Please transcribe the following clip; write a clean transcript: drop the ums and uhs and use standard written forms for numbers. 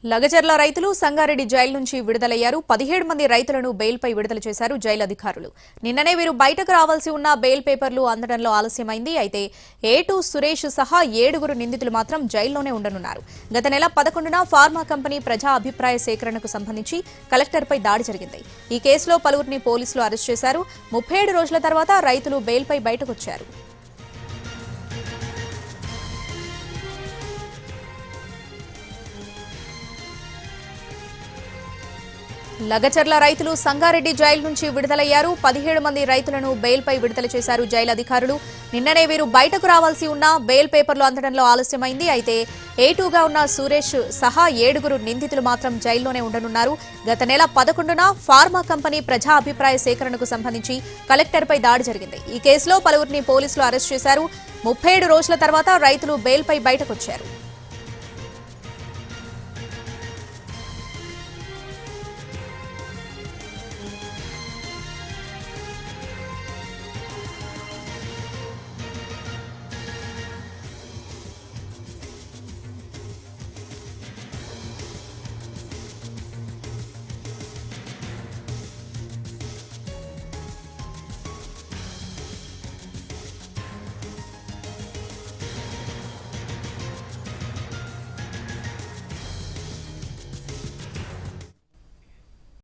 లగచర్ల రైతులు సంగారెడ్డి జైలు నుంచి విడుదలయ్యారు. 17 మంది రైతులను బెయిల్పై విడుదల చేశారు జైలు అధికారులు. నిన్ననే వీరు బయటకు రావాల్సి ఉన్న బెయిల్ పేపర్లు అందడంలో ఆలస్యమైంది. అయితే ఏటూ సురేష్ సహా 7గురు నిందితులు మాత్రం జైల్లోనే ఉండనున్నారు. గత నెల 11న ఫార్మా కంపెనీ ప్రజా అభిప్రాయ సేకరణకు సంబంధించి కలెక్టర్పై దాడి జరిగింది. ఈ కేసులో పలువురిని పోలీసులు అరెస్ట్ చేశారు. 37 రోజుల తర్వాత రైతులు బెయిల్పై బయటకొచ్చారు. లగచర్ల రైతులు సంగారెడ్డి జైలు నుంచి విడుదలయ్యారు. 17 మంది రైతులను బెయిల్పై విడుదల చేశారు జైలు అధికారులు. నిన్ననే వీరు బయటకు రావాల్సి ఉన్న బెయిల్ పేపర్లు అందడంలో ఆలస్యమైంది. అయితే ఏటూగా ఉన్న సురేష్ సహా 7గురు నిందితులు మాత్రం జైల్లోనే ఉండనున్నారు. గత నెల 11న ఫార్మా కంపెనీ ప్రజా అభిప్రాయ సేకరణకు సంబంధించి కలెక్టర్పై దాడి జరిగింది. ఈ కేసులో పలువురిని పోలీసులు అరెస్ట్ చేశారు. 37 రోజుల తర్వాత రైతులు బెయిల్పై బయటకొచ్చారు.